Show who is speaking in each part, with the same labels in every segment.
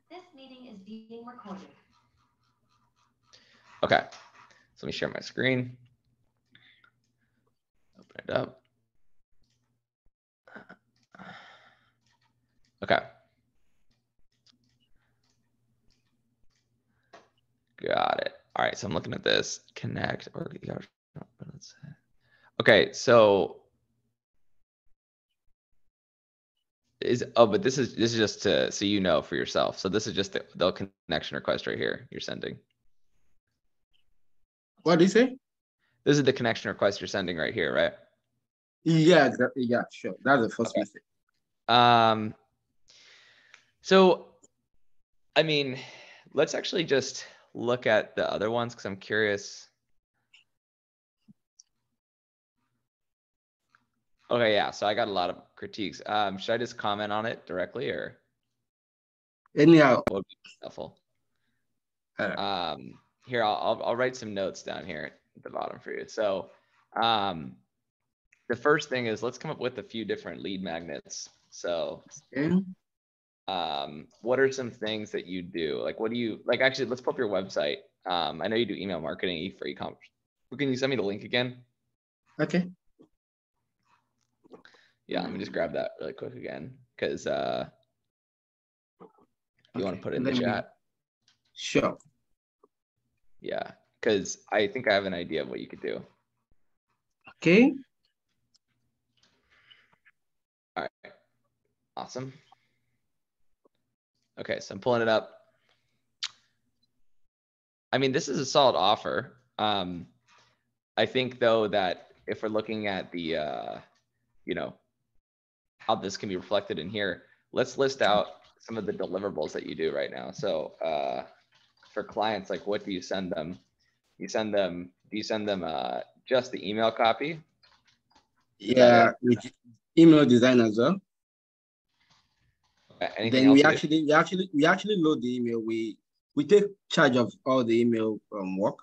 Speaker 1: This meeting is being recorded.
Speaker 2: Okay, so let me share my screen. Open it up. Okay. Got it. All right, so I'm looking at this. Connect or okay, so but this is just to so you know for yourself. So this is just the connection request right here you're sending.
Speaker 3: What do you say?
Speaker 2: This is the connection request you're sending right here, right?
Speaker 3: Yeah, yeah, sure. That's the first message.
Speaker 2: So, I mean, let's actually just look at the other ones because I'm curious. Okay, yeah, so I got a lot of critiques. Should I just comment on it directly or?
Speaker 3: Anyhow.
Speaker 2: What would be helpful? Here, I'll write some notes down here at the bottom for you. So, the first thing is let's come up with a few different lead magnets. So, what are some things that you do? Like, what do you like? Actually, let's pull up your website. I know you do email marketing for e-commerce. Can you send me the link again?
Speaker 3: Okay.
Speaker 2: Yeah, let me just grab that really quick again because you want to put it in the chat.
Speaker 3: Sure.
Speaker 2: Yeah, because I think I have an idea of what you could do.
Speaker 3: Okay.
Speaker 2: All right. Awesome. Okay, so I'm pulling it up. I mean, this is a solid offer. I think though that if we're looking at the, you know, how this can be reflected in here, let's list out some of the deliverables that you do right now. So for clients, like what do you send them? Do you send them just the email copy?
Speaker 3: Yeah, with email design as well.
Speaker 2: Anything
Speaker 3: then
Speaker 2: else
Speaker 3: we actually load the email. We take charge of all the email work.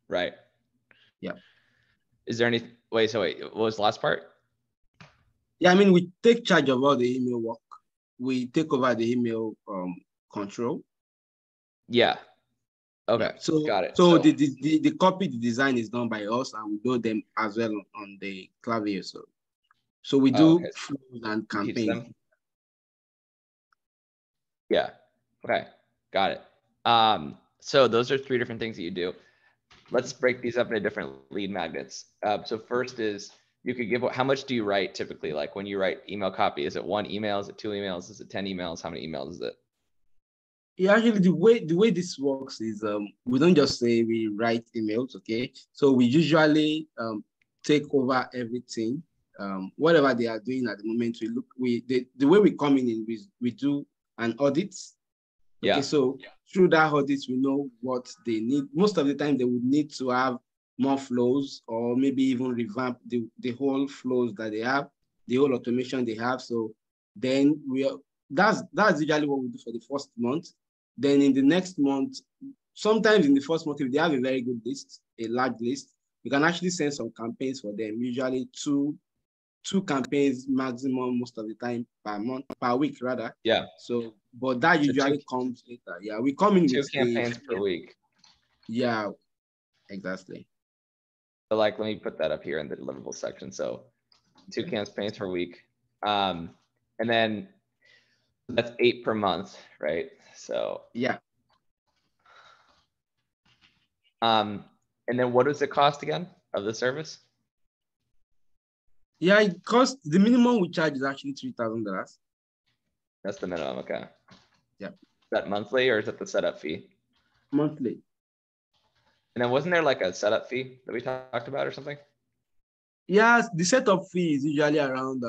Speaker 2: Right.
Speaker 3: Yeah.
Speaker 2: Is there any wait, what was the last part?
Speaker 3: Yeah, I mean we take charge of all the email work. We take over the email control.
Speaker 2: Yeah. Okay.
Speaker 3: Yeah. So
Speaker 2: got it.
Speaker 3: So the copy, the design is done by us, and we load them as well on the Klaviyo. So we do flows and campaigns.
Speaker 2: Yeah. Okay. Got it. So those are 3 different things that you do. Let's break these up into different lead magnets. So first is you could give, how much do you write typically? Like when you write email copy, is it 1 email? Is it 2 emails? Is it 10 emails? How many emails is it?
Speaker 3: Yeah, actually the way this works is we don't just say we write emails, okay? So we usually take over everything. Whatever they are doing at the moment, the way we come in we do an audit. Okay, so through that audit, we know what they need. Most of the time, they would need to have more flows or maybe even revamp the whole flows that they have, the whole automation they have. So then that's usually what we do for the first month. Then in the next month, sometimes in the first month, if they have a very good list, a large list, we can actually send some campaigns for them, usually two campaigns maximum most of the time per week rather.
Speaker 2: Yeah.
Speaker 3: So, but that usually comes later. Yeah, we come in
Speaker 2: 2
Speaker 3: with
Speaker 2: campaigns per week.
Speaker 3: Yeah, exactly.
Speaker 2: So like, let me put that up here in the deliverable section. So 2 campaigns per week. And then that's 8 per month, right? So
Speaker 3: yeah.
Speaker 2: And then what does it cost again of the service?
Speaker 3: Yeah, it costs, the minimum we charge is actually $3,000.
Speaker 2: That's the minimum, okay.
Speaker 3: Yeah.
Speaker 2: Is that monthly or is that the setup fee?
Speaker 3: Monthly.
Speaker 2: And then wasn't there like a setup fee that we talked about or something?
Speaker 3: Yes, the setup fee is usually around,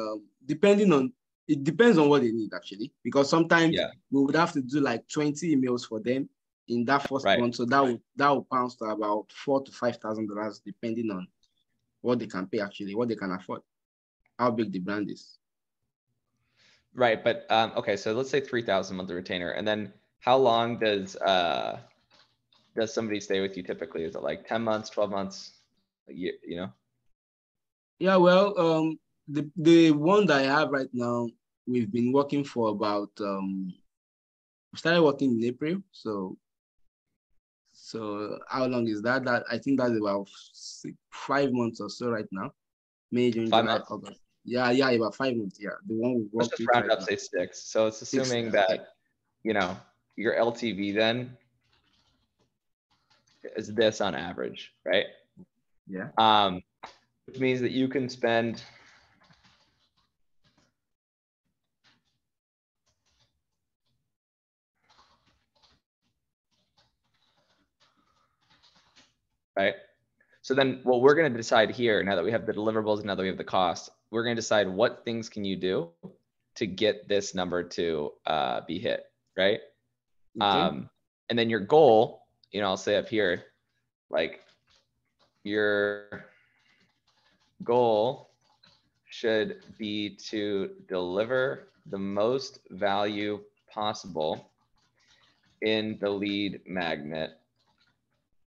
Speaker 3: it depends on what they need actually, because sometimes we would have to do like 20 emails for them in that first month. So that would bounce to about $4,000 to $5,000 depending on what they can pay actually, what they can afford, how big the brand is.
Speaker 2: Right, but okay, so let's say 3,000 monthly retainer, and then how long does somebody stay with you typically? Is it like 10 months, 12 months, a year, you know?
Speaker 3: Yeah, well, the one that I have right now, we've been working for about we started working in April. So how long is that? That I think that's about 5 months or so right now. May, June,
Speaker 2: 5
Speaker 3: July,
Speaker 2: months.
Speaker 3: August. Yeah, about 5 months. Yeah, the one we
Speaker 2: Let's
Speaker 3: work
Speaker 2: just
Speaker 3: with
Speaker 2: round
Speaker 3: right
Speaker 2: it up,
Speaker 3: now.
Speaker 2: say 6. So it's
Speaker 3: 6.
Speaker 2: assuming
Speaker 3: Okay.
Speaker 2: that, your LTV then is this on average, right?
Speaker 3: Yeah.
Speaker 2: Which means that you can spend right? So then what we're going to decide here, now that we have the deliverables, now that we have the cost, we're going to decide what things can you do to get this number to be hit, right?
Speaker 3: Okay.
Speaker 2: And then your goal, I'll say up here, like your goal should be to deliver the most value possible in the lead magnet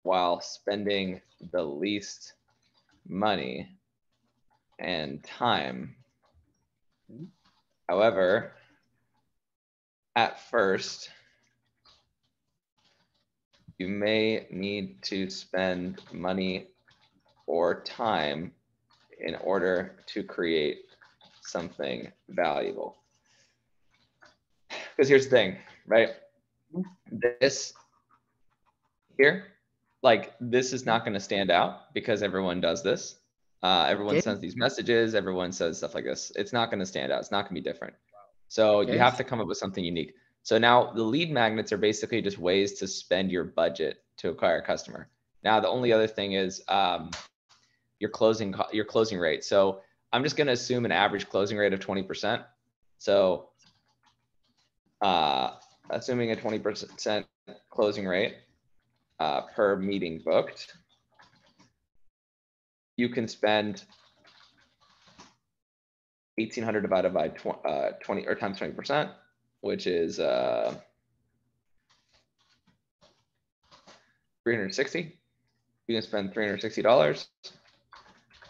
Speaker 2: while spending the least money and time. However, at first, you may need to spend money or time in order to create something valuable. Because here's the thing, right? This here, like this is not going to stand out because everyone does this. Everyone
Speaker 3: Okay.
Speaker 2: sends these messages, everyone says stuff like this. It's not going to stand out. It's not going to be different. So you
Speaker 3: Okay.
Speaker 2: have to come up with something unique. So now the lead magnets are basically just ways to spend your budget to acquire a customer. Now, the only other thing is your closing rate. So I'm just going to assume an average closing rate of 20%. So assuming a 20% closing rate per meeting booked, you can spend 1,800 divided by 20 or times 20%, which is 360. You can spend $360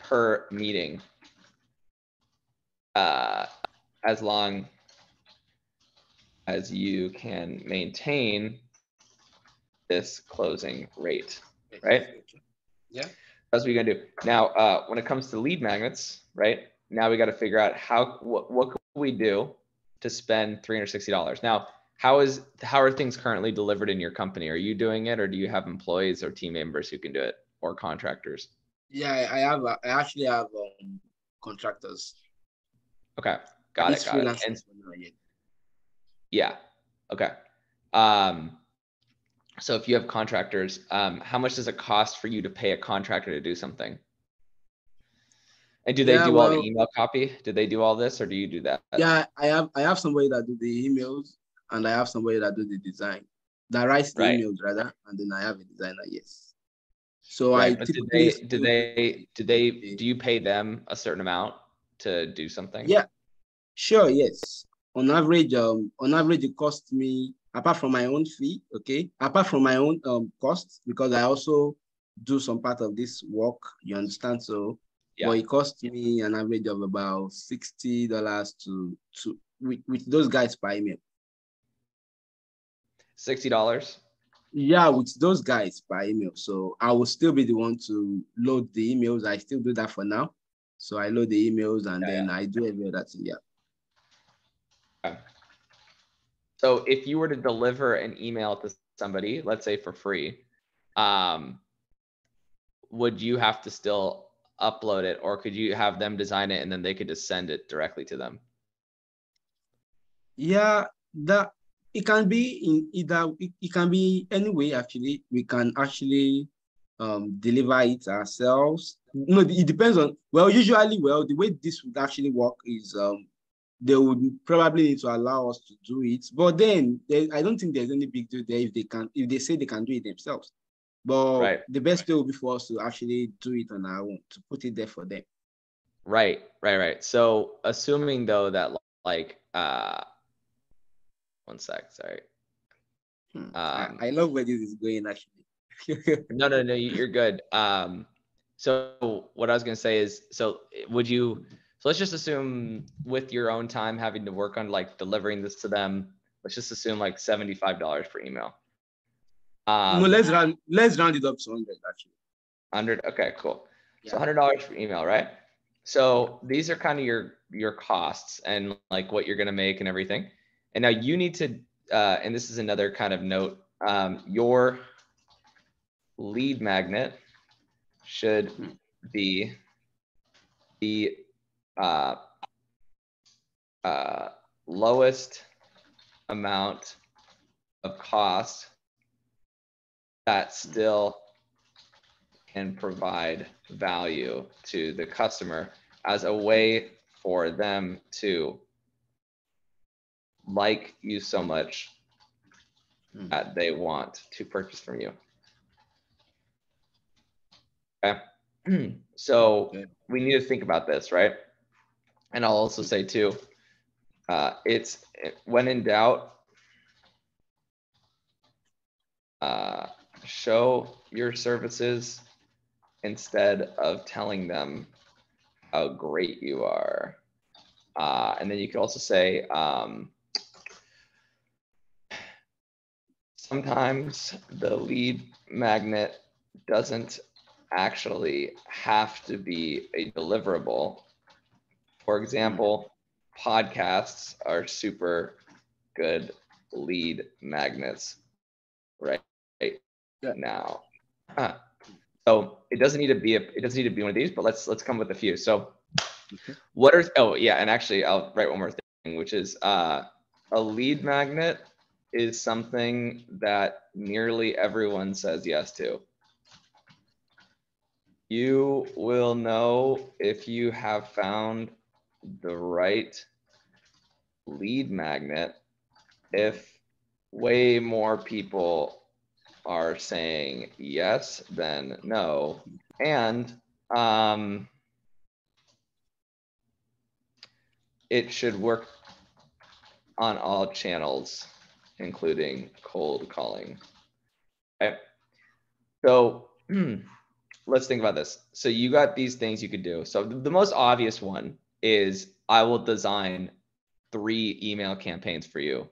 Speaker 2: per meeting as long as you can maintain this closing rate, right?
Speaker 3: Yeah.
Speaker 2: That's what you're gonna do. Now, when it comes to lead magnets, right? Now we got to figure out what can we do to spend $360. Now, how are things currently delivered in your company? Are you doing it, or do you have employees or team members who can do it, or contractors?
Speaker 3: Yeah, I actually have contractors.
Speaker 2: Okay, got it.
Speaker 3: It's freelancers for now, yeah.
Speaker 2: Yeah, okay. So if you have contractors, how much does it cost for you to pay a contractor to do something? And do they do all the email copy? Do they do all this, or do you do that?
Speaker 3: Yeah, I have somebody that do the emails, and I have somebody that do the design, that writes the emails rather, and then I have a designer. Yes. So I
Speaker 2: But
Speaker 3: typically
Speaker 2: do you pay them a certain amount to do something?
Speaker 3: Yeah, sure. Yes. On average, it costs me, apart from my own fee, okay, apart from my own costs, because I also do some part of this work. You understand? So,
Speaker 2: Yeah.
Speaker 3: but it costs me an average of about $60 to with those guys per email.
Speaker 2: $60?
Speaker 3: Yeah, with those guys by email. So I will still be the one to load the emails. I still do that for now. So I load the emails and then I do every other thing. Yeah.
Speaker 2: Okay. So if you were to deliver an email to somebody, let's say for free, would you have to still upload it, or could you have them design it and then they could just send it directly to them?
Speaker 3: Yeah, that it can be in either it can be any way actually. We can actually deliver it ourselves. No, it depends on usually the way this would actually work is they would probably need to allow us to do it. But then I don't think there's any big deal there if they say they can do it themselves. But the best way will be for us to actually do it on our own, to put it there for them.
Speaker 2: Right. So assuming though that like one sec, sorry.
Speaker 3: I love where this is going actually.
Speaker 2: No, you're good. So what I was gonna say is, so So let's just assume with your own time having to work on like delivering this to them, let's just assume like $75 per email.
Speaker 3: No, let's round it up to 100 actually.
Speaker 2: 100. Okay, cool.
Speaker 3: Yeah.
Speaker 2: So $100 per email, right? So these are kind of your costs and like what you're gonna make and everything. And now you need to, and this is another kind of note, your lead magnet should be the lowest amount of cost that still can provide value to the customer as a way for them to like you so much that they want to purchase from you. Okay. So we need to think about this, right? And I'll also say too, it's when in doubt, show your services instead of telling them how great you are. And then you can also say, sometimes the lead magnet doesn't actually have to be a deliverable. For example, podcasts are super good lead magnets right now. So it doesn't need to be one of these, but let's come with a few. So what are, oh yeah, and actually I'll write one more thing, which is a lead magnet is something that nearly everyone says yes to. You will know if you have found the right lead magnet if way more people are saying yes than no. And it should work on all channels, including cold calling. Okay. So let's think about this. So you got these things you could do. So the most obvious one is I will design 3 email campaigns for you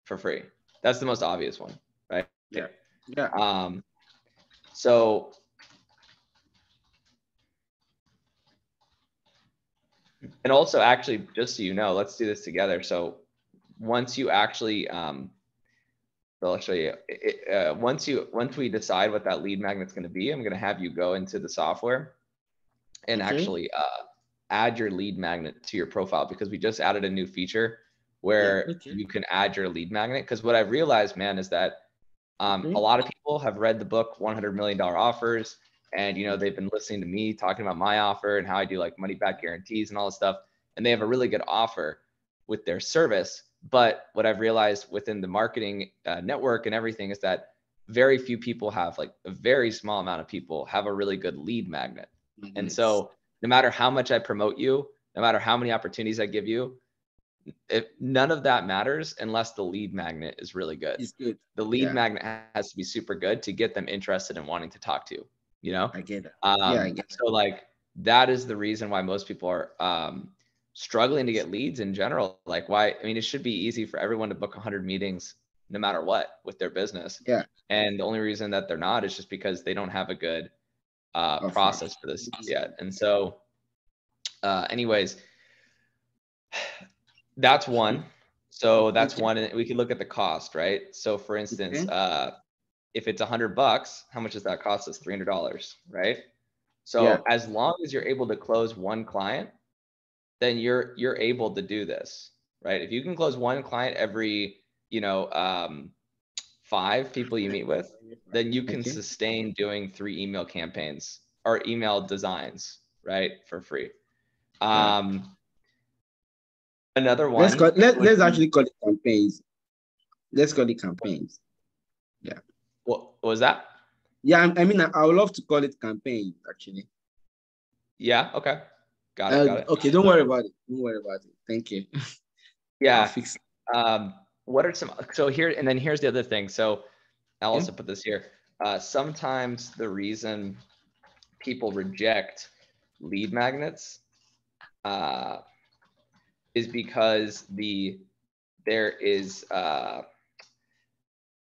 Speaker 2: for free. That's the most obvious one, right?
Speaker 3: Yeah.
Speaker 2: So and also actually, just so you know, let's do this together. So once you actually, so I'll show you. Once we decide what that lead magnet's going to be, I'm going to have you go into the software and actually add your lead magnet to your profile, because we just added a new feature where you can add your lead magnet. Because what I've realized, man, is that a lot of people have read the book $100 Million Offers, and they've been listening to me talking about my offer and how I do like money back guarantees and all this stuff, and they have a really good offer with their service. But what I've realized within the marketing network and everything is that very few people have, like a very small amount of people have a really good lead magnet. And so no matter how much I promote you, no matter how many opportunities I give you, none of that matters unless the lead magnet is really good.
Speaker 3: It's good.
Speaker 2: The lead magnet has to be super good to get them interested in wanting to talk to you.
Speaker 3: I get that.
Speaker 2: I get so like that is the reason why most people are struggling to get leads in general. Like why? I mean, it should be easy for everyone to book 100 meetings no matter what with their business.
Speaker 3: Yeah.
Speaker 2: And the only reason that they're not is just because they don't have a good process for this yet. And so, anyways, that's one. So that's one. And we can look at the cost, right? So for instance, if it's $100, how much does that cost us? $300, right? So as long as you're able to close one client, then you're able to do this, right? If you can close one client every, 5 people you meet with, then you can sustain doing 3 email campaigns or email designs, right? For free. Another one.
Speaker 3: Let's actually call it campaigns. Let's call it campaigns. Yeah.
Speaker 2: What was that?
Speaker 3: Yeah, I mean, I would love to call it campaign, actually.
Speaker 2: Yeah. Okay. Got it.
Speaker 3: Okay. Don't worry about it. Thank you.
Speaker 2: Yeah.
Speaker 3: I'll fix it.
Speaker 2: What are some? So here, and then here's the other thing. So I'll also put this here. Sometimes the reason people reject lead magnets is because there is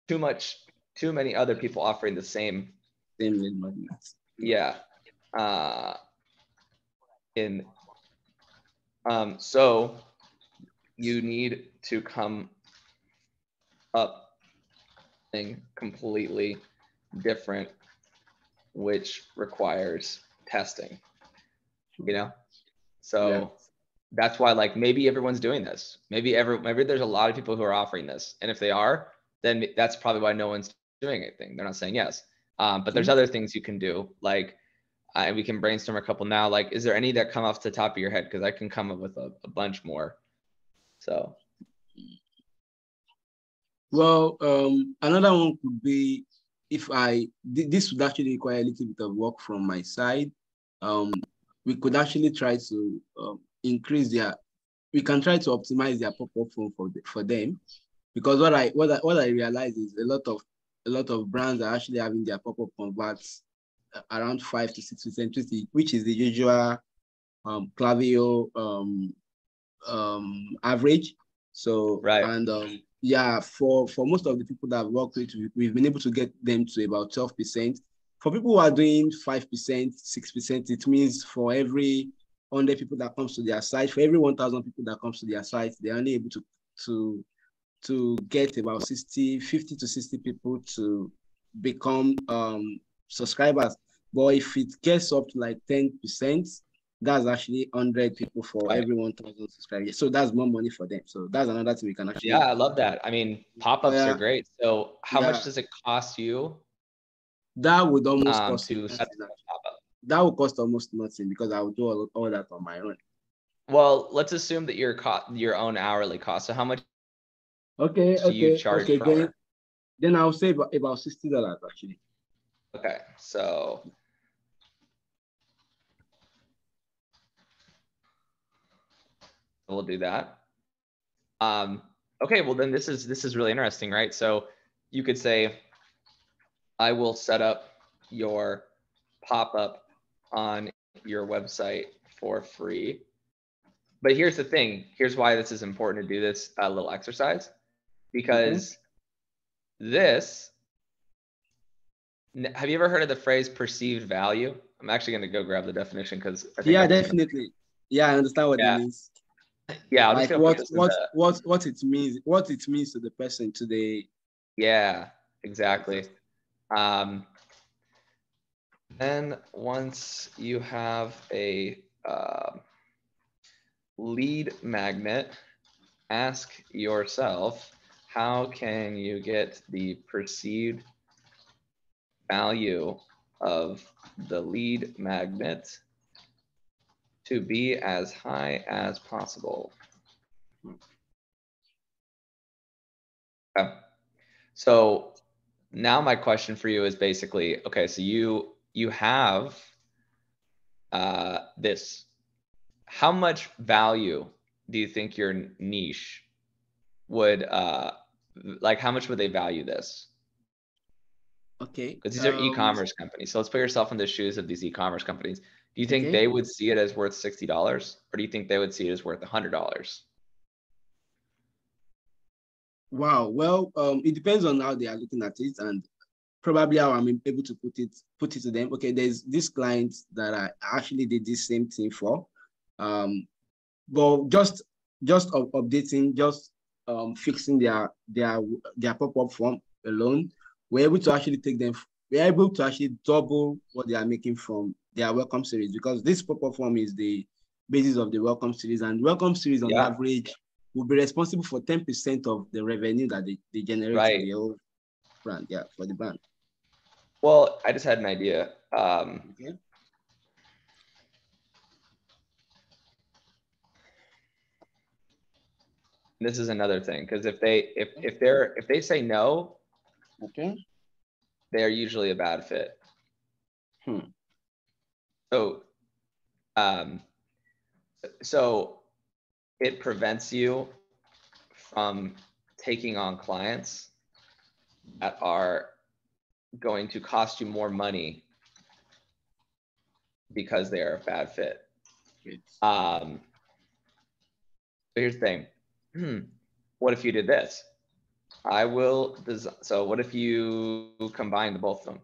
Speaker 2: too many other people offering the same.
Speaker 3: Same lead magnets.
Speaker 2: Yeah. So you need to come up thing completely different, which requires testing, you know? So
Speaker 3: Yeah.
Speaker 2: that's why, like, maybe everyone's doing this. Maybe there's a lot of people who are offering this. And if they are, then that's probably why no one's doing anything. They're not saying yes. But there's other things you can do, like, and we can brainstorm a couple now. Like, is there any that come off the top of your head? Because I can come up with a bunch more. So.
Speaker 3: Well, another one could be if this would actually require a little bit of work from my side. We could actually try to we can try to optimize their pop-up phone for them, because what I realize is a lot of brands are actually having their pop-up converts around 5 to 6%, which is the usual Klaviyo average. So,
Speaker 2: Right.
Speaker 3: and yeah, for most of the people that I've worked with, we've been able to get them to about 12%. For people who are doing 5%, 6%, it means for every 100 people that comes to their site, for every 1,000 people that comes to their site, they're only able to get about 50 to 60 people to become subscribers. But if it gets up to like 10%, that's actually 100 people for
Speaker 2: Right.
Speaker 3: every 1,000 subscribers. So that's more money for them. So that's another thing we can actually.
Speaker 2: Yeah, I love that. I mean, pop-ups are great. So how much does it cost you?
Speaker 3: That would almost cost
Speaker 2: to set up a pop-up?
Speaker 3: That would cost almost nothing, because I would do all that on my own.
Speaker 2: Well, let's assume that your own hourly cost. So how much
Speaker 3: do
Speaker 2: you charge per hour?
Speaker 3: Then I'll say about $60 actually.
Speaker 2: Okay, so we'll do that. Okay, well then this is really interesting, right? So you could say, I will set up your pop-up on your website for free. But here's the thing. Here's why this is important to do this little exercise, because this. Have you ever heard of the phrase perceived value? I'm actually going to go grab the definition because I think
Speaker 3: definitely. Yeah, I understand what it means.
Speaker 2: Yeah, I'm
Speaker 3: like
Speaker 2: just gonna put this
Speaker 3: what it means to the person today.
Speaker 2: Yeah, exactly. Then once you have a lead magnet, ask yourself, how can you get the perceived value of the lead magnet to be as high as possible? Okay. So now my question for you is basically, okay, so you have this. How much value do you think your niche would like, how much would they value this?
Speaker 3: Okay.
Speaker 2: Because these are e-commerce companies. So let's put yourself in the shoes of these e-commerce companies. Do you think they would see it as worth $60, or do you think they would see it as worth $100?
Speaker 3: Wow. Well, it depends on how they are looking at it, and probably how I'm able to put it to them. Okay, there's this client that I actually did this same thing for, but just updating, just fixing their pop-up form alone, we're able to actually we're able to actually double what they are making from their welcome series, because this pop-up form is the basis of the welcome series, and welcome series on average will be responsible for 10% of the revenue that they generate in the whole brand. Yeah, for the brand.
Speaker 2: Well, I just had an idea. This is another thing, because if they say no, they are usually a bad fit. So it prevents you from taking on clients that are going to cost you more money because they are a bad fit.
Speaker 3: Great.
Speaker 2: So here's the thing. What if you did this? I will design. So what if you combine the both of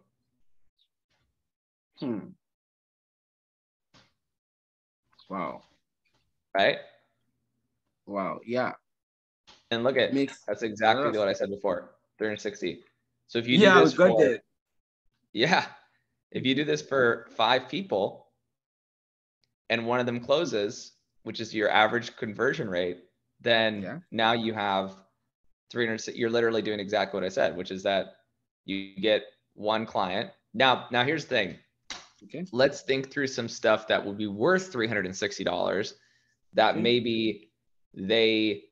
Speaker 2: them?
Speaker 3: Wow.
Speaker 2: Right?
Speaker 3: Wow. Yeah.
Speaker 2: And look at,
Speaker 3: Makes
Speaker 2: that's
Speaker 3: a
Speaker 2: exactly
Speaker 3: lot of
Speaker 2: what I
Speaker 3: sense.
Speaker 2: said before, 360. So if you do
Speaker 3: Yeah, we
Speaker 2: this
Speaker 3: got
Speaker 2: for,
Speaker 3: that.
Speaker 2: yeah, if you do this for 5 people and one of them closes, which is your average conversion rate, then
Speaker 3: Yeah.
Speaker 2: now you have 300, you're literally doing exactly what I said, which is that you get one client. Now here's the thing.
Speaker 3: Okay.
Speaker 2: Let's think through some stuff that would be worth $360 that
Speaker 3: Okay.
Speaker 2: maybe they,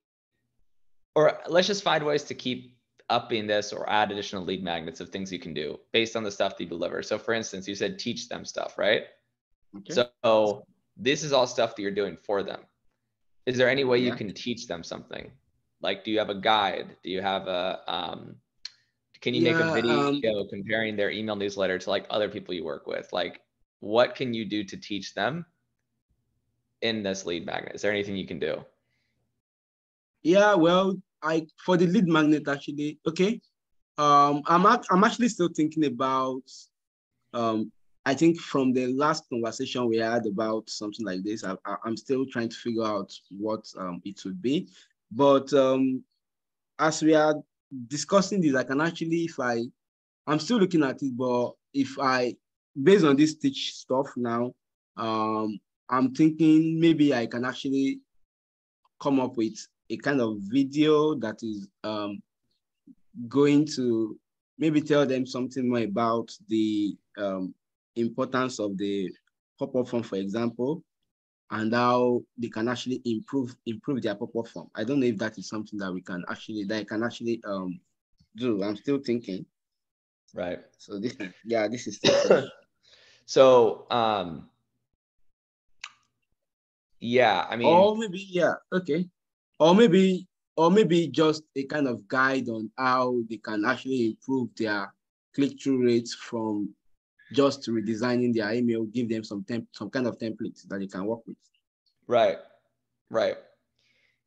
Speaker 2: or let's just find ways to keep upping this or add additional lead magnets of things you can do based on the stuff that you deliver. So for instance, you said teach them stuff, right?
Speaker 3: Okay.
Speaker 2: So this is all stuff that you're doing for them. Is there any way you
Speaker 3: Yeah.
Speaker 2: can teach them something? Like, do you have a guide? Do you have a, can you make a
Speaker 3: Yeah.
Speaker 2: video comparing their email newsletter to like other people you work with? Like, what can you do to teach them in this lead magnet? Is there anything you can do?
Speaker 3: Yeah. Well, I for the lead magnet actually. Okay. I'm actually still thinking about um I think from the last conversation we had about something like this, I'm still trying to figure out what it would be. But as we are discussing this, I can actually, if I'm still looking at it, but if based on this teach stuff now, I'm thinking maybe I can actually come up with a kind of video that is going to maybe tell them something more about the importance of the pop-up form, for example, and how they can actually improve their pop-up form. I don't know if that is something that I can actually do. I'm still thinking.
Speaker 2: Right.
Speaker 3: So this is still fresh.
Speaker 2: So, yeah, I mean,
Speaker 3: Or maybe, yeah, okay. Or maybe, or maybe just a kind of guide on how they can actually improve their click-through rates from just redesigning their email, give them some kind of templates that they can work with.
Speaker 2: right, right.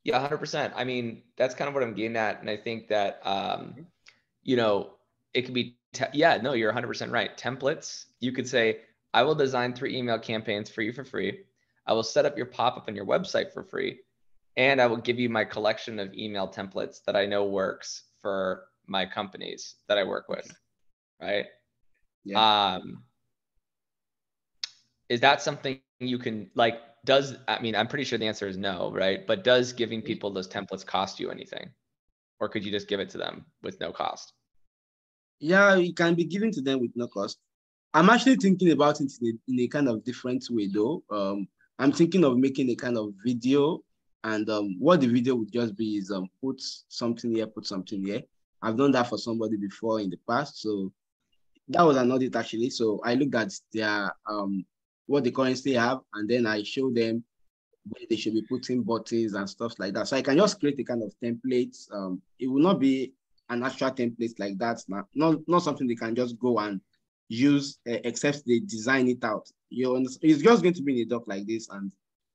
Speaker 2: Yeah, 100%. I mean, that's kind of what I'm getting at. And I think that, you know, it could be, yeah, no, you're 100% right. Templates, you could say, I will design 3 email campaigns for you for free. I will set up your pop-up on your website for free. And I will give you my collection of email templates that I know works for my companies that I work with, right?
Speaker 3: Yeah.
Speaker 2: Is that something you can like, I mean, I'm pretty sure the answer is no, right? But does giving people those templates cost you anything? Or could you just give it to them with no cost?
Speaker 3: Yeah, it can be given to them with no cost. I'm actually thinking about it in a kind of different way though. I'm thinking of making a kind of video, and what the video would just be is put something here, put something here. I've done that for somebody before in the past, so that was an audit actually. So I looked at their what they currently have, and then I showed them where they should be putting buttons and stuff like that. So I can just create a kind of template. It will not be an actual template like that. Not something they can just go and use, except they design it out. It's just going to be in a doc like this, and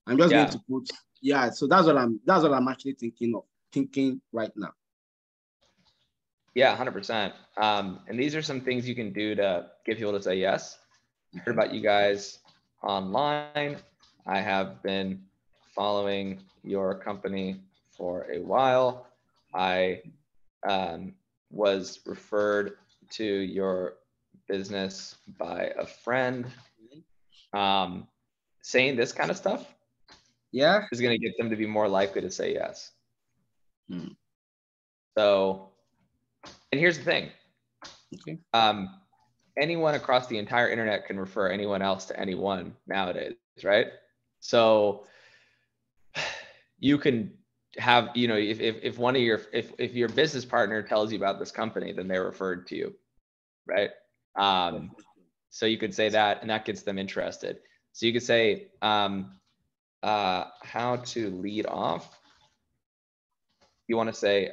Speaker 3: I'm just going
Speaker 2: Yeah.
Speaker 3: to put, yeah. So that's what I'm actually thinking right now.
Speaker 2: Yeah, 100%. And these are some things you can do to get people to say yes. I heard about you guys online. I have been following your company for a while. I was referred to your business by a friend. Saying this kind of stuff
Speaker 3: Yeah.
Speaker 2: is going to get them to be more likely to say yes.
Speaker 3: Hmm.
Speaker 2: So, and here's the thing.
Speaker 3: Okay.
Speaker 2: Anyone across the entire internet can refer anyone else to anyone nowadays, right? So you can have, you know, if one of your, if your business partner tells you about this company, then they're referred to you, right? So you could say that, and that gets them interested. So you could say, how to lead off. You want to say,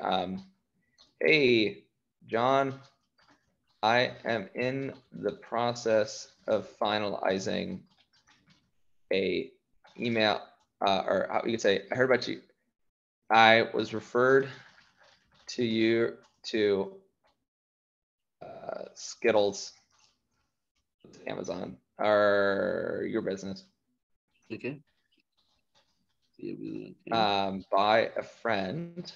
Speaker 2: hey, John, I am in the process of finalizing a email, or how you could say, I heard about you. I was referred to you to Skittles, Amazon, or your business.
Speaker 3: Okay.
Speaker 2: By a friend,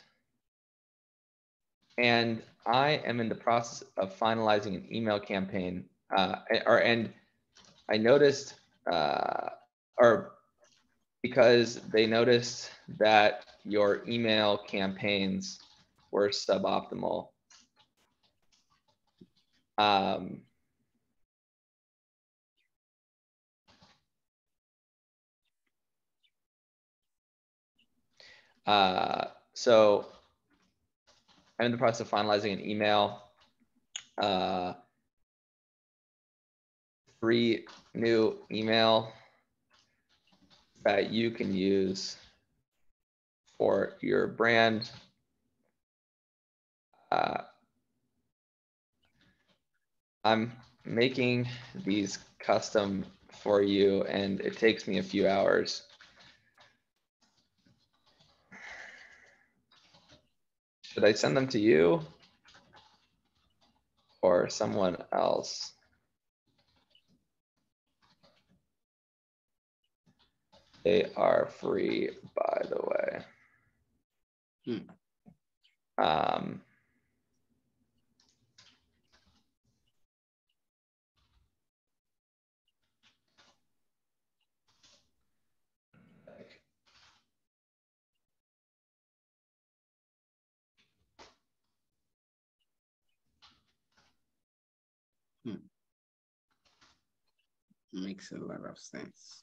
Speaker 2: and I am in the process of finalizing an email campaign. And I noticed, or because they noticed that your email campaigns were suboptimal. So I'm in the process of finalizing an email. Free new email that you can use for your brand. I'm making these custom for you, and it takes me a few hours. Should I send them to you or someone else? They are free, by the way.
Speaker 3: Makes a lot of sense.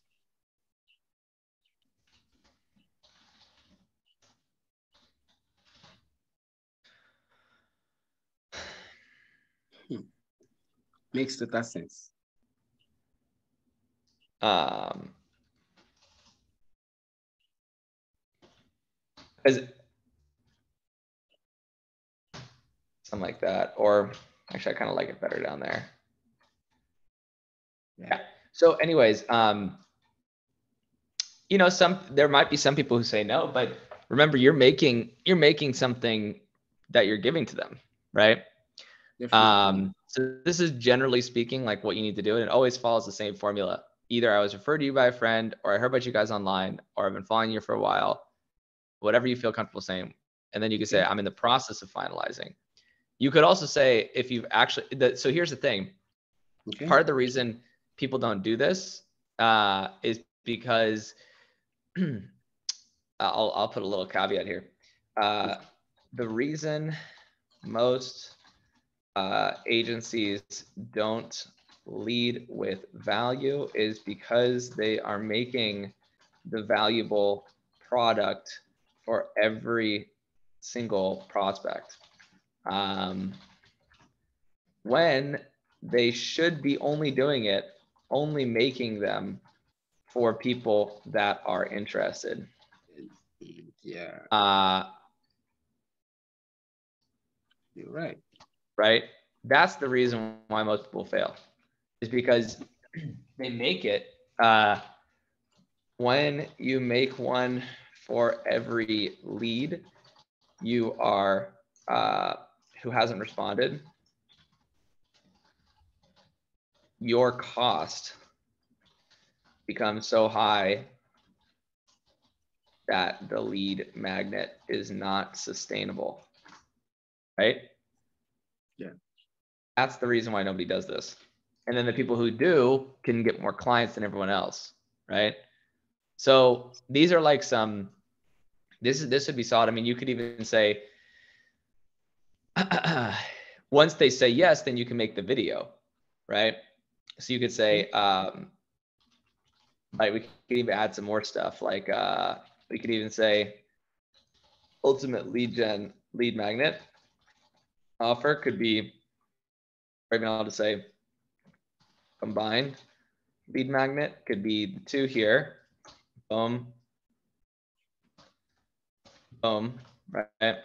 Speaker 3: Makes total sense.
Speaker 2: Something like that, or actually I kind of like it better down there. Yeah. So anyways, you know, there might be some people who say no, but remember, you're making something that you're giving to them, right? So this is generally speaking like what you need to do, and it always follows the same formula. Either I was referred to you by a friend, or I heard about you guys online, or I've been following you for a while, whatever you feel comfortable saying. And then you can say, I'm in the process of finalizing. You could also say, if you've actually, so here's the thing. Part of the reason people don't do this is because I'll put a little caveat here. The reason most agencies don't lead with value is because they are making the valuable product for every single prospect. When they should be only doing it, only making them for people that are interested.
Speaker 3: Yeah. You're right.
Speaker 2: Right? That's the reason why most people fail, is because they make it, when you make one for every lead you are, who hasn't responded, your cost becomes so high that the lead magnet is not sustainable, right?
Speaker 3: Yeah.
Speaker 2: That's the reason why nobody does this. And then the people who do can get more clients than everyone else, right? So these are like some, this would be solid. I mean, you could even say, once they say yes, then you can make the video, right? So you could say, right, we could even add some more stuff. Like we could even say ultimate lead magnet offer could be, or even I'll just say combined lead magnet could be the two here, boom, boom, right?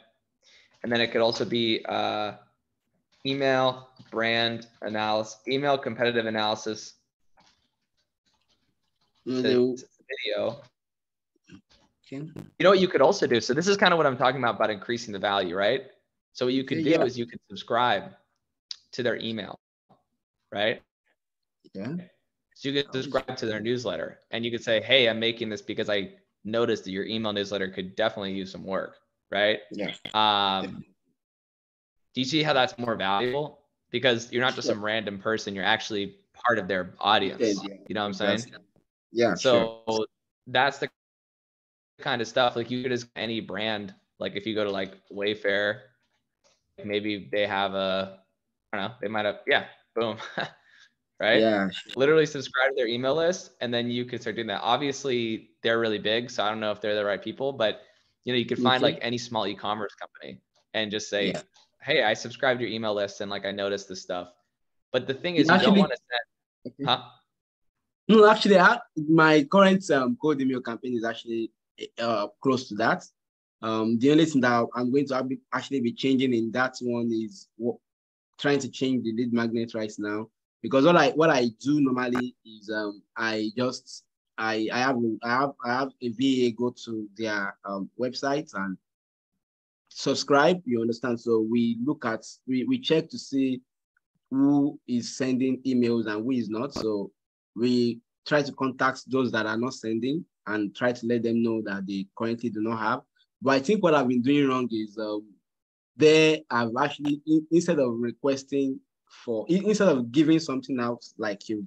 Speaker 2: And then it could also be email brand analysis, email competitive analysis. video.
Speaker 3: Okay.
Speaker 2: You know what you could also do? So this is kind of what I'm talking about increasing the value, right? So what you could do
Speaker 3: Yeah.
Speaker 2: is you could subscribe to their email, right?
Speaker 3: Yeah.
Speaker 2: So you could subscribe to their newsletter and you could say, hey, I'm making this because I noticed that your email newsletter could definitely use some work, right?
Speaker 3: Yeah.
Speaker 2: Do you see how that's more valuable? Because you're not just
Speaker 3: Sure.
Speaker 2: some random person, you're actually part of their audience.
Speaker 3: Yeah.
Speaker 2: You know what I'm saying?
Speaker 3: Yeah, sure.
Speaker 2: So that's the kind of stuff, like you could just any brand, like if you go to like Wayfair, maybe they have I don't know, they might have, yeah, boom, right?
Speaker 3: Yeah.
Speaker 2: Literally subscribe to their email list and then you can start doing that. Obviously they're really big, so I don't know if they're the right people, but you know, you could find like any small e-commerce company and just say,
Speaker 3: Yeah.
Speaker 2: hey, I subscribed to your email list and like I noticed this stuff. But the thing is,
Speaker 3: Yeah,
Speaker 2: you don't
Speaker 3: actually,
Speaker 2: want to send, huh?
Speaker 3: no, actually, my current cold email campaign is actually close to that. The only thing that I'm going to actually be changing in that one is trying to change the lead magnet right now, because what I do normally is I have a VA go to their website and subscribe. You understand? So we check to see who is sending emails and who is not. So we try to contact those that are not sending and try to let them know that they currently do not have. But I think what I've been doing wrong is they have actually, instead of instead of giving something out like you've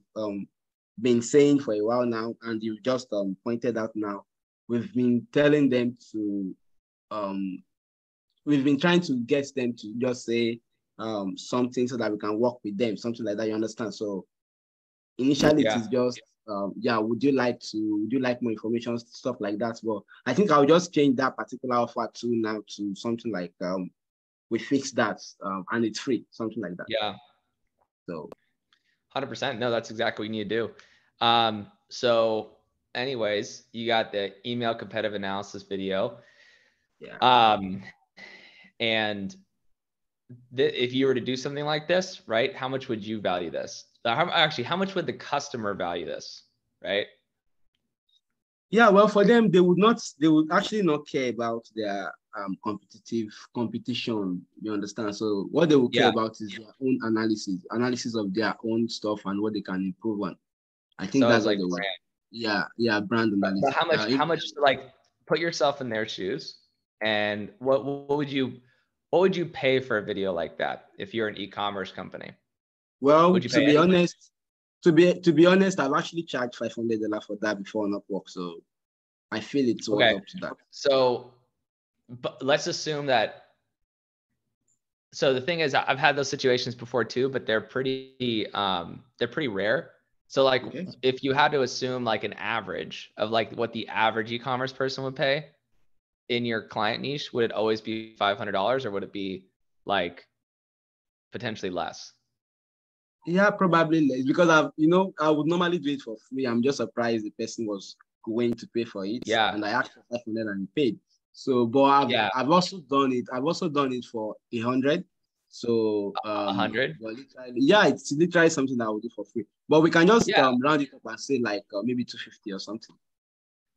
Speaker 3: been saying for a while now, and you've just pointed out now, we've been telling them to, we've been trying to get them to just say something so that we can work with them, something like that, you understand? So initially it is just, would you like more information, stuff like that? But I think I'll just change that particular offer to now to something like, we fix that and it's free, something like that.
Speaker 2: Yeah.
Speaker 3: So
Speaker 2: 100%. No, that's exactly what you need to do. So anyways, you got the email competitive analysis video.
Speaker 3: yeah.
Speaker 2: And if you were to do something like this, right, how much would you value this? How much would the customer value this, right?
Speaker 3: Yeah, well, for them, they would actually not care about their competition. You understand? So what they will care about is their own analysis of their own stuff and what they can improve on. I think
Speaker 2: So
Speaker 3: that's
Speaker 2: it's
Speaker 3: what
Speaker 2: like
Speaker 3: they would.
Speaker 2: brand.
Speaker 3: Yeah, brand
Speaker 2: But
Speaker 3: analysis.
Speaker 2: how much like put yourself in their shoes and what would you pay for a video like that if you're an e-commerce company?
Speaker 3: Well,
Speaker 2: Would you pay
Speaker 3: to be
Speaker 2: anything?
Speaker 3: honest, to be honest, I've actually charged $500 for that before on Upwork, so I feel it's worth
Speaker 2: Okay.
Speaker 3: up to that.
Speaker 2: So, but let's assume that. So the thing is, I've had those situations before too, but they're pretty rare. So like,
Speaker 3: Okay.
Speaker 2: if you had to assume like an average of like what the average e-commerce person would pay in your client niche, would it always be $500 or would it be like potentially less?
Speaker 3: Yeah, probably less because I would normally do it for free. I'm just surprised the person was going to pay for it,
Speaker 2: Yeah.
Speaker 3: and I asked for 500 and he paid. So, but
Speaker 2: Yeah.
Speaker 3: I've also done it. I've also done it for 100. So,
Speaker 2: 100.
Speaker 3: but literally, yeah, it's literally something that I would do for free. But we can just
Speaker 2: Yeah.
Speaker 3: round it up and say like maybe 250 or something.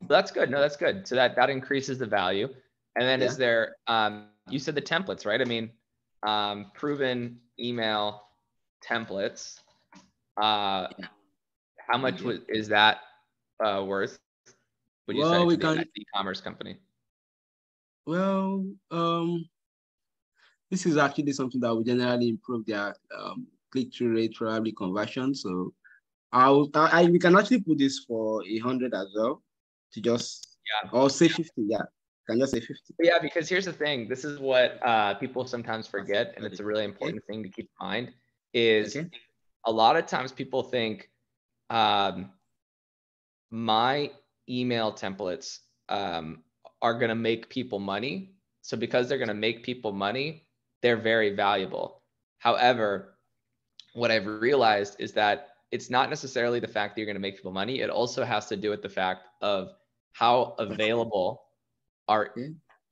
Speaker 2: That's good. No, that's good. So that increases the value. And then
Speaker 3: Yeah.
Speaker 2: is there, you said the templates, right? I mean, proven email templates. How much is that worth? Would you say
Speaker 3: Well,
Speaker 2: to
Speaker 3: we
Speaker 2: the
Speaker 3: can.
Speaker 2: e-commerce company?
Speaker 3: Well, this is actually something that will generally improve their click-through rate, probably conversion. So we can actually put this for 100 as well to just, or say 50. Yeah, can just say 50.
Speaker 2: Yeah, because here's the thing. This is what people sometimes forget, and it's a really important thing to keep in mind, is a lot of times people think my email templates are going to make people money. So because they're going to make people money, they're very valuable. However, what I've realized is that it's not necessarily the fact that you're going to make people money. It also has to do with the fact of how available are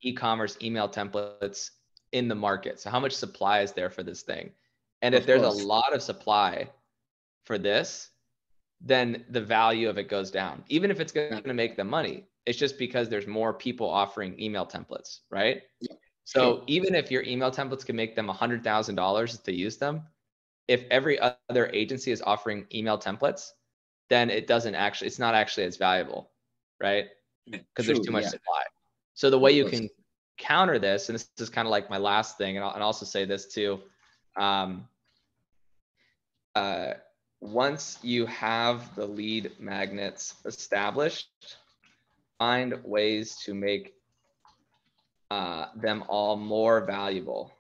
Speaker 2: e-commerce email templates in the market. So how much supply is there for this thing? And if there's a lot of supply for this, then the value of it goes down. Even if it's going to make them money, it's just because there's more people offering email templates, right?
Speaker 3: Yeah,
Speaker 2: So
Speaker 3: sure.
Speaker 2: even if your email templates can make them $100,000 to use them, if every other agency is offering email templates, then it's not actually as valuable, right? Because there's
Speaker 3: True.
Speaker 2: too much
Speaker 3: Yeah,
Speaker 2: supply. So the way
Speaker 3: of
Speaker 2: you
Speaker 3: course.
Speaker 2: can counter this, and this is kind of like my last thing, and I'll also say this too. Once you have the lead magnets established, find ways to make them all more valuable,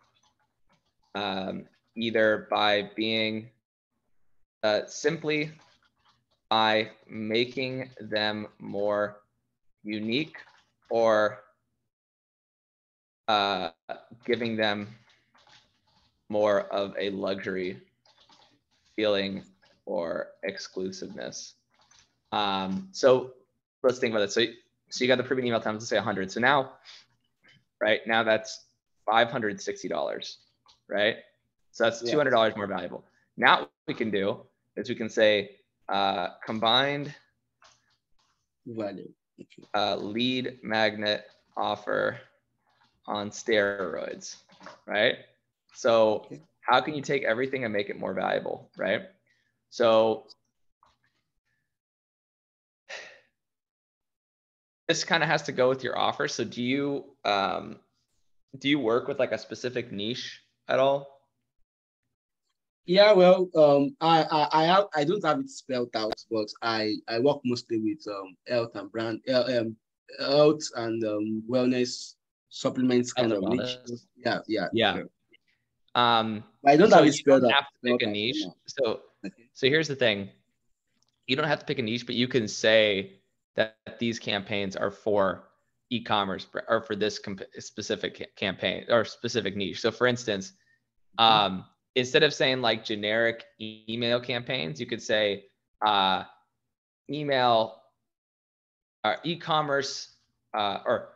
Speaker 2: either by being simply by making them more unique, or giving them more of a luxury feeling or exclusiveness. So let's think about it. So you got the proven email template, let's say 100. So now, right now that's $560, right? So that's
Speaker 3: Yeah.
Speaker 2: $200 more valuable. Now what we can do is we can say combined
Speaker 3: Value. Okay.
Speaker 2: lead magnet offer on steroids, right? So
Speaker 3: Okay.
Speaker 2: how can you take everything and make it more valuable, right? So this kind of has to go with your offer. So do you work with like a specific niche at all?
Speaker 3: Yeah, well, I don't have it spelled out, but I work mostly with health and health and wellness supplements
Speaker 2: Health
Speaker 3: kind
Speaker 2: and
Speaker 3: of niche.
Speaker 2: wellness.
Speaker 3: Yeah, yeah,
Speaker 2: Yeah.
Speaker 3: sure. But I don't
Speaker 2: So
Speaker 3: have it
Speaker 2: you
Speaker 3: spelled
Speaker 2: don't
Speaker 3: out.
Speaker 2: have to pick a
Speaker 3: For
Speaker 2: niche.
Speaker 3: now.
Speaker 2: So
Speaker 3: Okay.
Speaker 2: here's the thing. You don't have to pick a niche, but you can say that these campaigns are for e-commerce or for this specific campaign or specific niche. So for instance, instead of saying like generic email campaigns, you could say email e-commerce or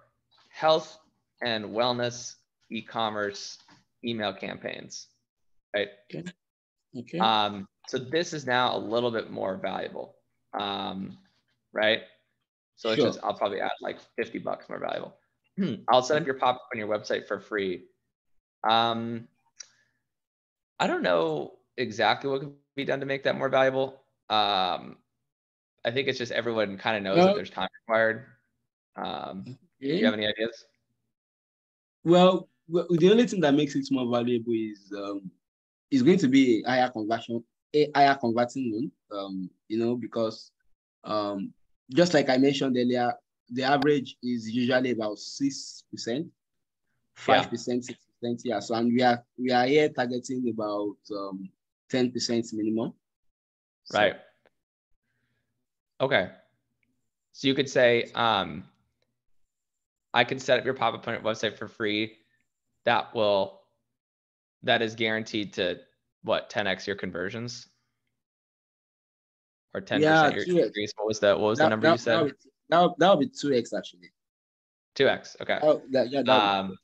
Speaker 2: health and wellness e-commerce email campaigns, right?
Speaker 3: Okay. Okay.
Speaker 2: So this is now a little bit more valuable, right? So it's just,
Speaker 3: Sure.
Speaker 2: I'll probably add like $50 more valuable. I'll set up
Speaker 3: Okay.
Speaker 2: your pop-up on your website for free. I don't know exactly what could be done to make that more valuable. I think it's just everyone kind of knows that
Speaker 3: Well,
Speaker 2: there's time required. Do you have
Speaker 3: okay.
Speaker 2: any ideas?
Speaker 3: Well, the only thing that makes it more valuable is going to be a higher converting loan. Because just like I mentioned earlier, the average is usually about 6%,
Speaker 2: Yeah,
Speaker 3: 5%, 6%. Yeah. So and we are here targeting about 10% minimum. So
Speaker 2: right. Okay. So you could say, I can set up your pop-up on your website for free. That is guaranteed to what, 10x your conversions or 10%
Speaker 3: yeah,
Speaker 2: your
Speaker 3: 2x.
Speaker 2: increase. What was the
Speaker 3: That
Speaker 2: number you
Speaker 3: that
Speaker 2: said?
Speaker 3: that would be 2x actually.
Speaker 2: 2x. Okay.
Speaker 3: That would be 2x.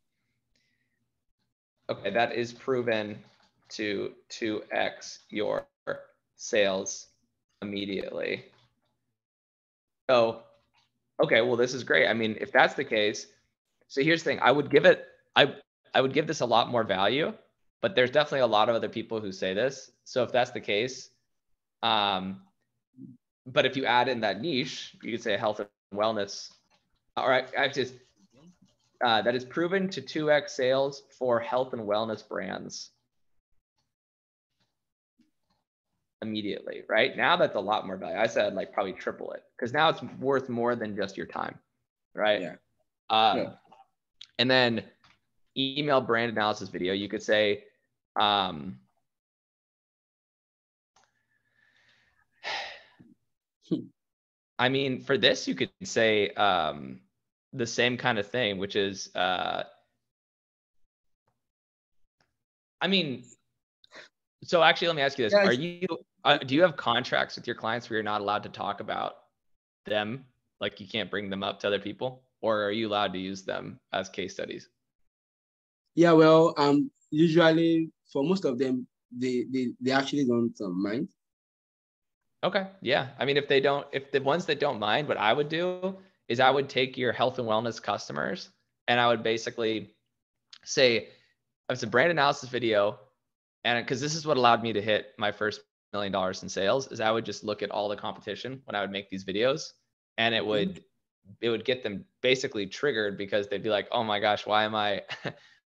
Speaker 2: Okay, that is proven to 2x your sales immediately. So, okay, well, this is great. I mean, if that's the case, so here's the thing. I would give this a lot more value, but there's definitely a lot of other people who say this. So if that's the case, but if you add in that niche, you could say health and wellness. All right, actually, that is proven to 2x sales for health and wellness brands immediately, right? Now that's a lot more value. I said like probably triple it because now it's worth more than just your time, right?
Speaker 3: Yeah.
Speaker 2: Um,
Speaker 3: Sure.
Speaker 2: and then email brand analysis video, you could say, I mean, for this, you could say the same kind of thing, which is, I mean, so actually, let me ask you this:
Speaker 3: Yeah.
Speaker 2: do you have contracts with your clients where you're not allowed to talk about them, like you can't bring them up to other people, or are you allowed to use them as case studies?
Speaker 3: Yeah, well, usually for most of them, they actually don't mind.
Speaker 2: Okay. Yeah. I mean, if the ones that don't mind, what I would do is I would take your health and wellness customers and I would basically say, it's a brand analysis video. And because this is what allowed me to hit my first $1 million in sales, is I would just look at all the competition when I would make these videos, and it would get them basically triggered because they'd be like, oh my gosh, why am I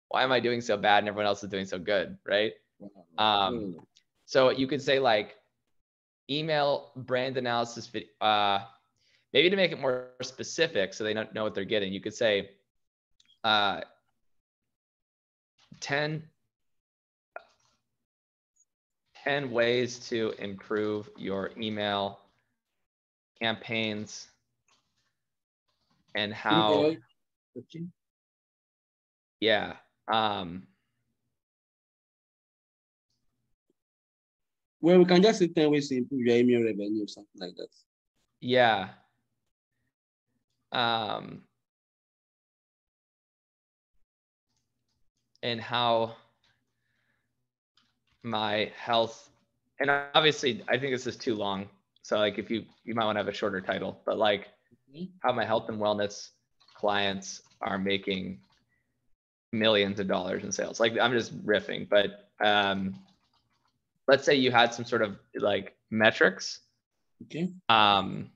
Speaker 2: why am I doing so bad and everyone else is doing so good, right? So you could say like email brand analysis video, maybe to make it more specific so they don't know what they're getting. You could say 10 ways to improve your email campaigns and how, yeah.
Speaker 3: Well, we can just say 10 ways to improve your email revenue, something like that.
Speaker 2: Yeah. And how my health, and obviously I think this is too long. So like if you might want to have a shorter title, but like how my health and wellness clients are making millions of dollars in sales. Like I'm just riffing, but let's say you had some sort of like metrics.
Speaker 3: Okay.
Speaker 2: And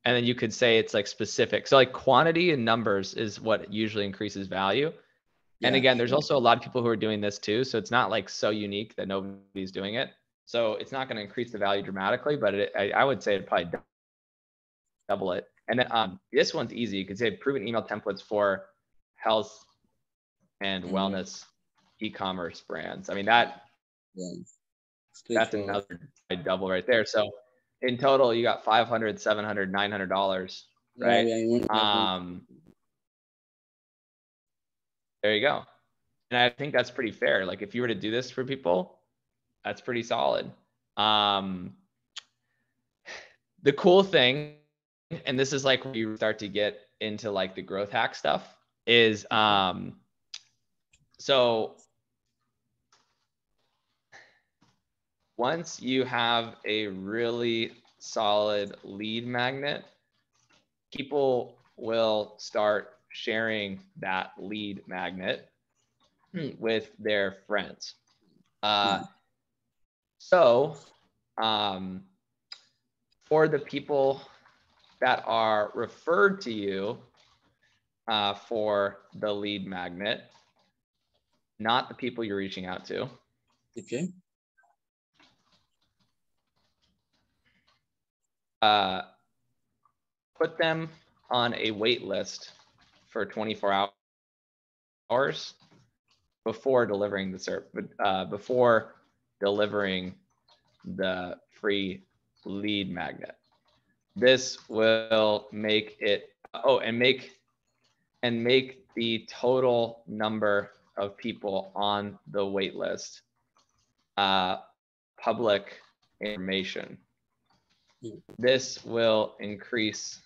Speaker 2: then you could say it's like specific. So like quantity and numbers is what usually increases value. Yeah, and again, there's also a lot of people who are doing this too. So it's not like so unique that nobody's doing it. So it's not going to increase the value dramatically, but I would say it'd probably double it. And then this one's easy. You could say proven email templates for health and wellness e-commerce brands. I mean, that's another double right there. So in total, you got $500, $700, $900, right? There you go. And I think that's pretty fair. Like if you were to do this for people, that's pretty solid. The cool thing, and this is like where you start to get into like the growth hack stuff, is so once you have a really solid lead magnet, people will start sharing that lead magnet with their friends. So for the people that are referred to you for the lead magnet, not the people you're reaching out to.
Speaker 3: Okay.
Speaker 2: Put them on a wait list for 24 hours before delivering the before delivering the free lead magnet. This will make it and make the total number of people on the wait list public information. This will increase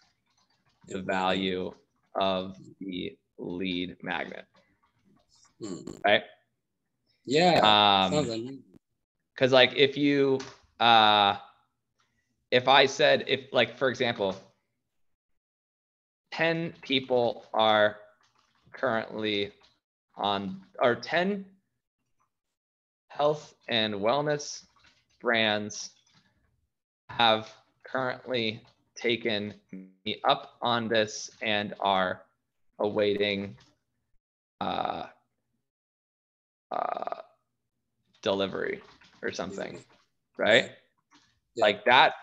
Speaker 2: the value of the lead magnet. Right?
Speaker 3: Yeah.
Speaker 2: Because like if you if I said, if like for example 10 people are currently on, or 10 health and wellness brands have currently taken me up on this and are awaiting delivery or something, right? Yeah. Like that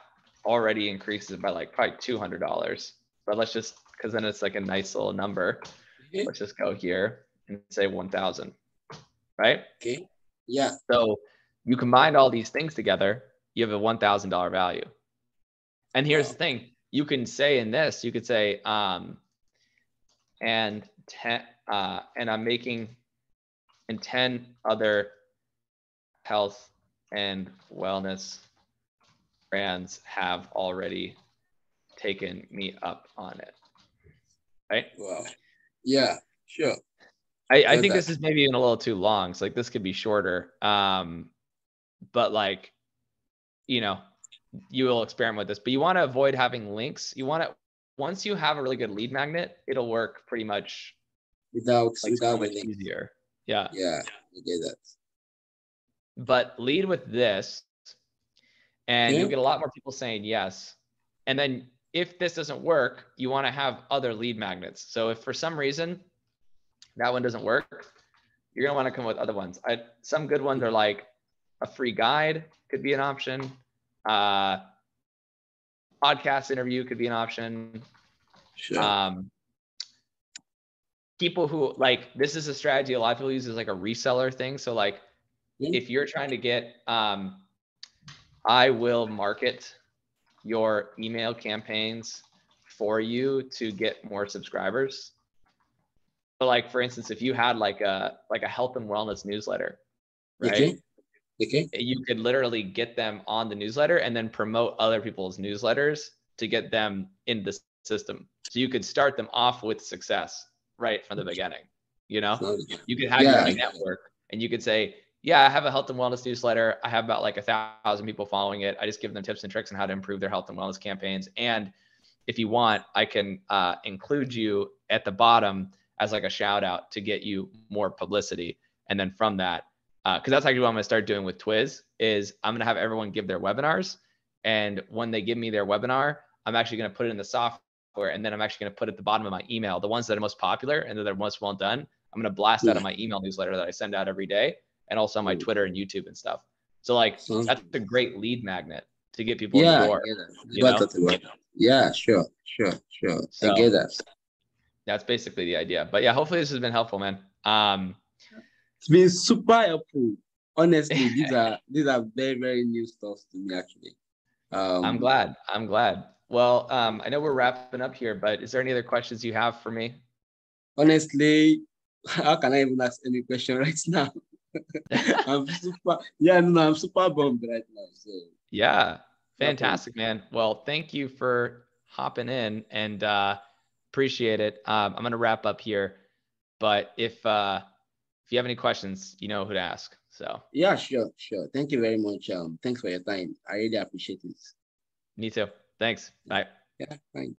Speaker 2: already increases by like probably $200. But let's just, because then it's like a nice little number. Let's just go here and say 1,000, right?
Speaker 3: Okay. Yeah.
Speaker 2: So you combine all these things together, you have a $1,000 value. And here's the thing, you can say in this, you could say, and I'm making, and 10 other health and wellness brands have already taken me up on it. Right?
Speaker 3: Wow. Yeah, sure.
Speaker 2: I think this is maybe even a little too long. So like this could be shorter. But like, you know, you will experiment with this, but you want to avoid having links. You want to, once you have a really good lead magnet, it'll work pretty much
Speaker 3: without
Speaker 2: like so much
Speaker 3: the link.
Speaker 2: easier. Yeah.
Speaker 3: Yeah, I get that.
Speaker 2: But lead with this and you'll
Speaker 3: Okay.
Speaker 2: get a lot more people saying yes. And then if this doesn't work, you want to have other lead magnets. So if for some reason that one doesn't work, you're going to want to come with other ones. Some good ones are like a free guide could be an option. Podcast interview could be an option.
Speaker 3: Sure.
Speaker 2: People who like, this is a strategy a lot of people use as like a reseller thing. So like if you're trying to get, I will market your email campaigns for you to get more subscribers. So like, for instance, if you had like a health and wellness newsletter, right?
Speaker 3: Okay.
Speaker 2: You could literally get them on the newsletter and then promote other people's newsletters to get them in the system. So you could start them off with success right from the beginning. You know, you could have your network and you could say, yeah, I have a health and wellness newsletter. I have about like 1,000 people following it. I just give them tips and tricks on how to improve their health and wellness campaigns. And if you want, I can include you at the bottom as like a shout out to get you more publicity. And then from that, because that's actually what I'm going to start doing with Twiz is I'm going to have everyone give their webinars. And when they give me their webinar, I'm actually going to put it in the software. And then I'm actually going to put at the bottom of my email, the ones that are most popular and that are most well done. I'm going to blast out of my email newsletter that I send out every day and also on my Twitter and YouTube and stuff. So like, that's a great lead magnet to get people in the door. You know?
Speaker 3: Yeah, sure.
Speaker 2: So,
Speaker 3: I get that.
Speaker 2: That's basically the idea. But yeah, hopefully this has been helpful, man.
Speaker 3: It's been super helpful. Honestly, these are very, very new stuff to me actually.
Speaker 2: I'm glad. Well, I know we're wrapping up here, but is there any other questions you have for me?
Speaker 3: Honestly, how can I even ask any question right now? I'm super bummed right now. So
Speaker 2: yeah, fantastic, man. Well, thank you for hopping in and appreciate it. I'm gonna wrap up here, but if you have any questions, you know who to ask. So
Speaker 3: yeah, sure. Thank you very much. Thanks for your time. I really appreciate it.
Speaker 2: me too. Thanks. Bye.
Speaker 3: Yeah, fine.